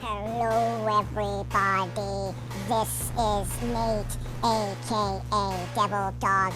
Hello everybody, this is Nate, aka Devil Dog.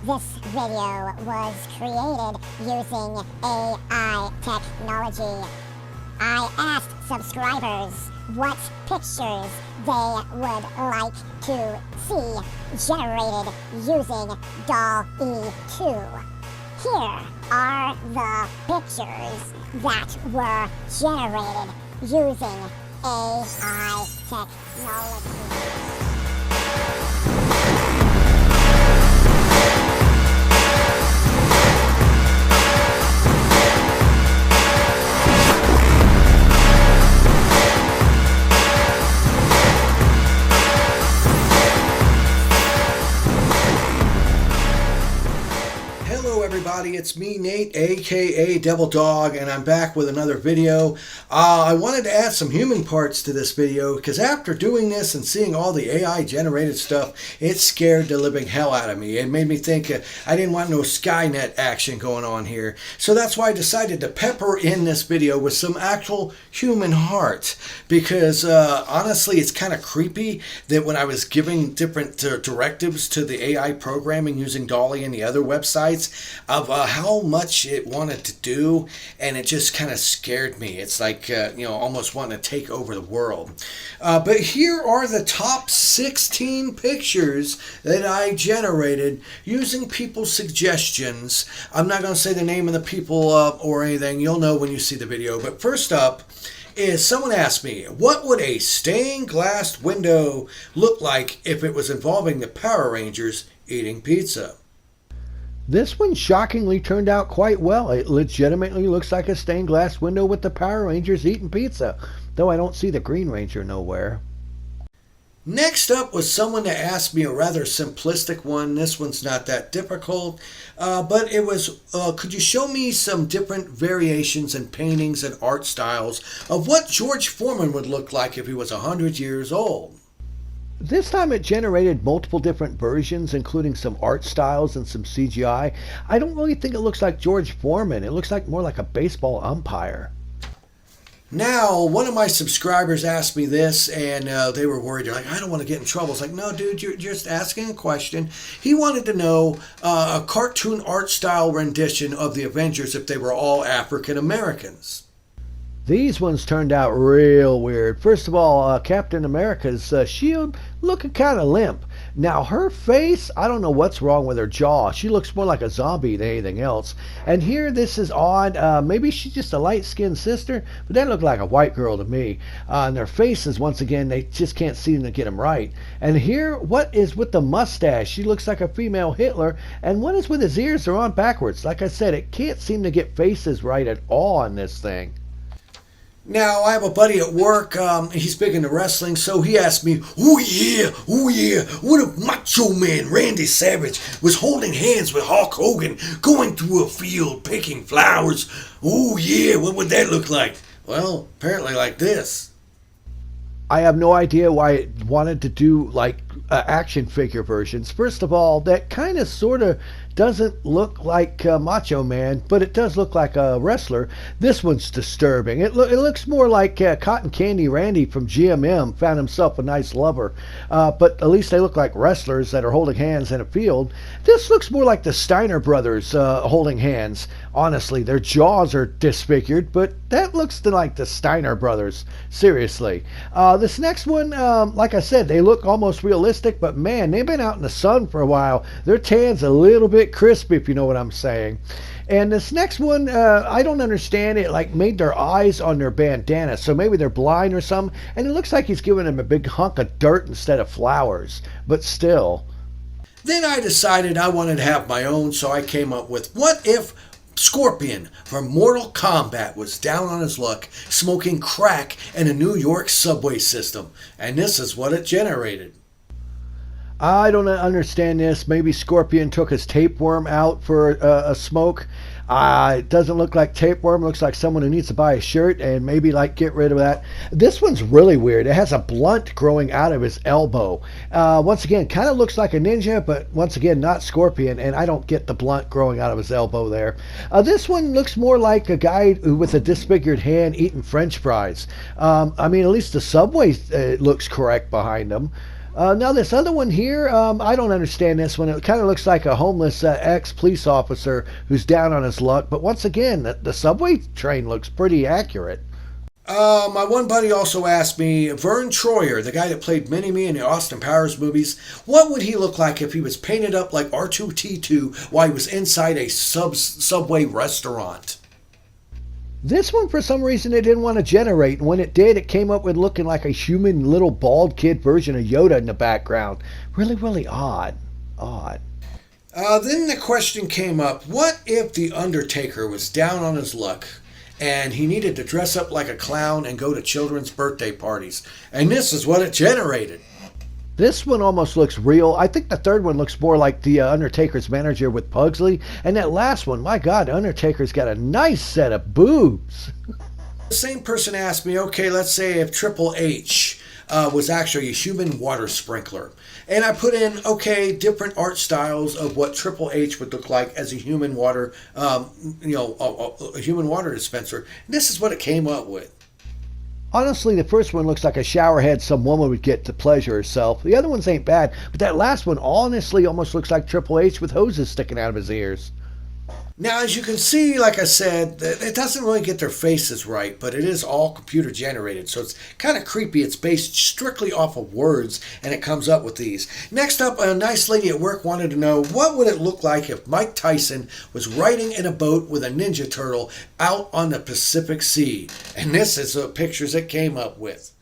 This video was created using AI technology. I asked subscribers what pictures they would like to see generated using DALL-E 2. Here are the pictures that were generated using AI technology. Hello everybody, it's me Nate, aka Devil Dog, and I'm back with another video. I wanted to add some human parts to this video because after doing this and seeing all the AI generated stuff, it scared the living hell out of me. It made me think I didn't want no Skynet action going on here. So that's why I decided to pepper in this video with some actual human heart, because honestly it's kind of creepy that when I was giving different directives to the AI programming using DALL-E and the other websites, of how much it wanted to do, and it just kind of scared me. It's like almost wanting to take over the world. But here are the top 16 pictures that I generated using people's suggestions. I'm not going to say the name of the people or anything. You'll know when you see the video. But first up is someone asked me, what would a stained glass window look like if it was involving the Power Rangers eating pizza? This one shockingly turned out quite well. It legitimately looks like a stained glass window with the Power Rangers eating pizza, though I don't see the Green Ranger nowhere. Next up was someone that asked me a rather simplistic one. This one's not that difficult, but it was, could you show me some different variations and paintings and art styles of what George Foreman would look like if he was 100 years old? This time it generated multiple different versions, including some art styles and some CGI. I don't really think it looks like George Foreman. It looks like more like a baseball umpire. Now, one of my subscribers asked me this, and they were worried. They're like, I don't want to get in trouble. It's like, no, dude, you're just asking a question. He wanted to know a cartoon art style rendition of the Avengers if they were all African Americans. These ones turned out real weird. First of all, Captain America's shield looking kind of limp. Now her face, I don't know what's wrong with her jaw. She looks more like a zombie than anything else. And here, this is odd. Maybe she's just a light-skinned sister, but they look like a white girl to me. And their faces, once again, they just can't seem to get them right. And here, what is with the mustache? She looks like a female Hitler. And what is with his ears? They're on backwards. Like I said, it can't seem to get faces right at all on this thing. Now, I have a buddy at work, he's big into wrestling, so he asked me, oh yeah, what if Macho Man Randy Savage was holding hands with Hulk Hogan going through a field picking flowers? Oh yeah, what would that look like? Well, apparently like this. I have no idea why it wanted to do like action figure versions. First of all, that kind of sort of doesn't look like Macho Man, but it does look like a wrestler. This one's disturbing. It looks more like Cotton Candy Randy from GMM found himself a nice lover. But at least they look like wrestlers that are holding hands in a field. This looks more like the Steiner brothers holding hands. Honestly, their jaws are disfigured, but that looks like the Steiner brothers. Seriously. This next one, like I said, they look almost realistic, but man, they've been out in the sun for a while. Their tan's a little bit crispy, if you know what I'm saying. And this next one, I don't understand. It like made their eyes on their bandana, so maybe they're blind or something. And it looks like he's giving them a big hunk of dirt instead of flowers, but still. Then I decided I wanted to have my own, so I came up with, what if Scorpion from Mortal Kombat was down on his luck, smoking crack in a New York subway system? And this is what it generated. I don't understand this. Maybe Scorpion took his tapeworm out for a smoke. It doesn't look like tapeworm. It looks like someone who needs to buy a shirt and maybe like get rid of that. This one's really weird. It has a blunt growing out of his elbow. Once again, kind of looks like a ninja, but once again, not Scorpion. And I don't get the blunt growing out of his elbow there. This one looks more like a guy with a disfigured hand eating French fries. I mean, at least the subway looks correct behind him. Now this other one here, I don't understand this one. It kind of looks like a homeless ex-police officer who's down on his luck. But once again, the subway train looks pretty accurate. My one buddy also asked me, Vern Troyer, the guy that played Mini-Me in the Austin Powers movies, what would he look like if he was painted up like R2-D2 while he was inside a Subway restaurant? This one, for some reason, it didn't want to generate. And when it did, it came up with looking like a human little bald kid version of Yoda in the background. Really, really odd. Odd. Then the question came up, what if The Undertaker was down on his luck and he needed to dress up like a clown and go to children's birthday parties? And this is what it generated. This one almost looks real. I think the third one looks more like the Undertaker's manager with Pugsley. And that last one, my God, Undertaker's got a nice set of boobs. The same person asked me, okay, let's say if Triple H was actually a human water sprinkler. And I put in, okay, different art styles of what Triple H would look like as a human water, a human water dispenser. And this is what it came up with. Honestly, the first one looks like a shower head some woman would get to pleasure herself. The other ones ain't bad, but that last one honestly almost looks like Triple H with hoses sticking out of his ears. Now, as you can see, like I said, it doesn't really get their faces right, but it is all computer generated, so it's kind of creepy. It's based strictly off of words, and it comes up with these. Next up, a nice lady at work wanted to know, what would it look like if Mike Tyson was riding in a boat with a Ninja Turtle out on the Pacific Sea? And this is the pictures it came up with.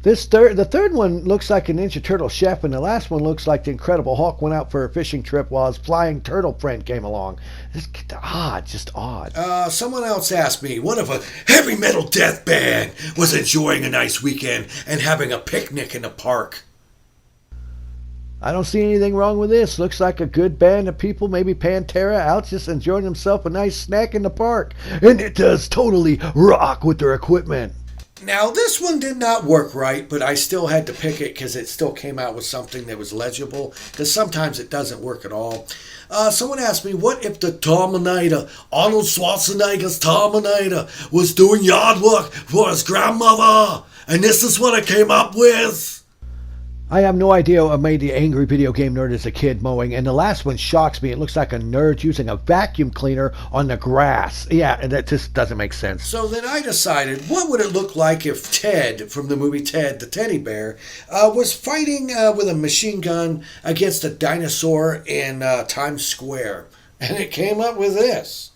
The third one looks like a Ninja Turtle chef, and the last one looks like the Incredible Hulk went out for a fishing trip while his flying turtle friend came along. It's odd, just odd. Someone else asked me, what if a heavy metal death band was enjoying a nice weekend and having a picnic in the park? I don't see anything wrong with this. Looks like a good band of people, maybe Pantera, out just enjoying themselves a nice snack in the park. And it does totally rock with their equipment. Now, this one did not work right, but I still had to pick it because it still came out with something that was legible, because sometimes it doesn't work at all. Someone asked me, what if the Terminator, Arnold Schwarzenegger's Terminator, was doing yard work for his grandmother? And this is what I came up with. I have no idea what made the angry video game nerd as a kid mowing, and the last one shocks me. It looks like a nerd using a vacuum cleaner on the grass. Yeah, that just doesn't make sense. So then I decided, what would it look like if Ted, from the movie Ted, the teddy bear, was fighting with a machine gun against a dinosaur in Times Square? And it came up with this.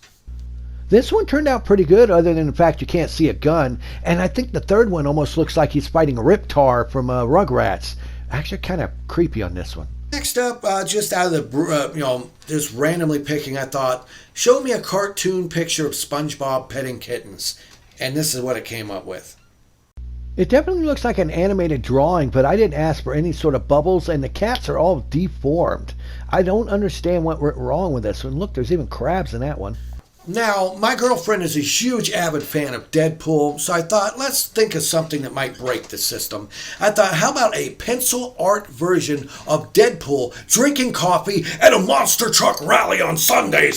This one turned out pretty good, other than the fact you can't see a gun. And I think the third one almost looks like he's fighting Riptar from Rugrats. Actually, kind of creepy on this one. Next up, just out of the, just randomly picking, I thought, show me a cartoon picture of SpongeBob petting kittens. And this is what it came up with. It definitely looks like an animated drawing, but I didn't ask for any sort of bubbles, and the cats are all deformed. I don't understand what went wrong with this one. Look, there's even crabs in that one. Now, my girlfriend is a huge avid fan of Deadpool, so I thought, let's think of something that might break the system. I thought, how about a pencil art version of Deadpool drinking coffee at a monster truck rally on Sunday?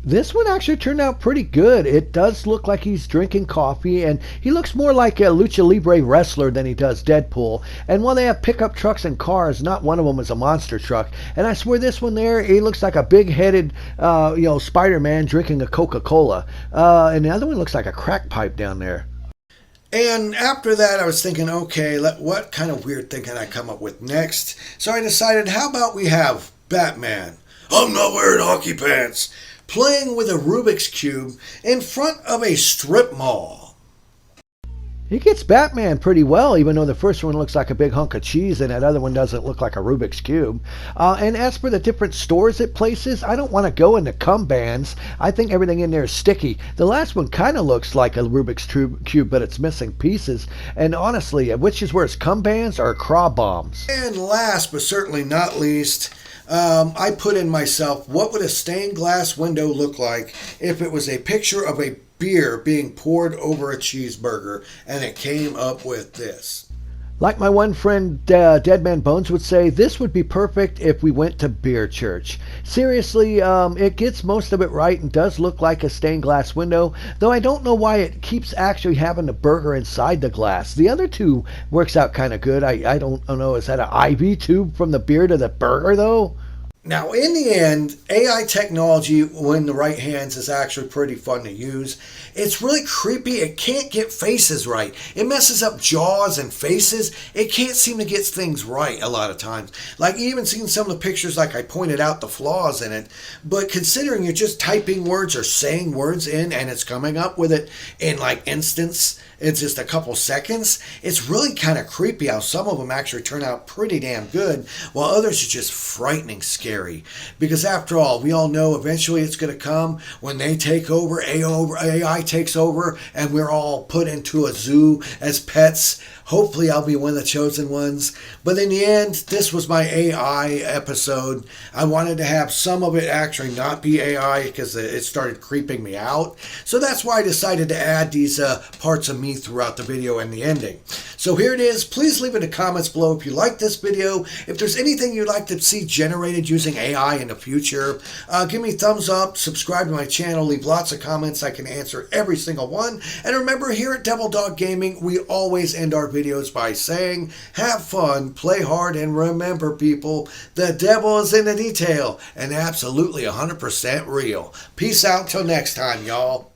This one actually turned out pretty good. It does look like he's drinking coffee, and he looks more like a lucha libre wrestler than he does Deadpool. And while they have pickup trucks and cars, not one of them is a monster truck. And I swear this one there, he looks like a big-headed, Spider-Man drinking a Coca-Cola. And the other one looks like a crack pipe down there. And after that, I was thinking, okay, what kind of weird thing can I come up with next? So I decided, how about we have Batman? I'm not wearing hockey pants. Playing with a Rubik's Cube in front of a strip mall. He gets Batman pretty well, even though the first one looks like a big hunk of cheese and that other one doesn't look like a Rubik's Cube. And as for the different stores it places, I don't want to go into cum bands. I think everything in there is sticky. The last one kind of looks like a Rubik's Cube, but it's missing pieces. And honestly, which is worse, cum bands or craw bombs? And last but certainly not least, I put in myself, what would a stained glass window look like if it was a picture of a beer being poured over a cheeseburger? And it came up with this. Like my one friend, Dead Man Bones, would say, this would be perfect if we went to beer church. Seriously, it gets most of it right and does look like a stained glass window, though I don't know why it keeps actually having the burger inside the glass. The other two works out kind of good. I don't know, is that an IV tube from the beer to the burger, though? Now, in the end, AI technology, when in the right hands, is actually pretty fun to use. It's really creepy. It can't get faces right. It messes up jaws and faces. It can't seem to get things right a lot of times. Like, even seeing some of the pictures, like I pointed out the flaws in it. But considering you're just typing words or saying words in and it's coming up with it in like instance, it's just a couple seconds, it's really kind of creepy how some of them actually turn out pretty damn good, while others are just frightening scary. Because after all, we all know eventually it's going to come when they take over, AI takes over, and we're all put into a zoo as pets. Hopefully I'll be one of the chosen ones. But in the end, this was my AI episode. I wanted to have some of it actually not be AI because it started creeping me out. So that's why I decided to add these parts of me throughout the video and the ending. So here it is. Please leave in the comments below if you like this video. If there's anything you'd like to see generated using AI in the future, give me a thumbs up, subscribe to my channel, leave lots of comments. I can answer every single one. And remember, here at Devil Dog Gaming, we always end our videos by saying, have fun, play hard, and remember, people, the devil is in the detail and absolutely 100% real. Peace out till next time, y'all.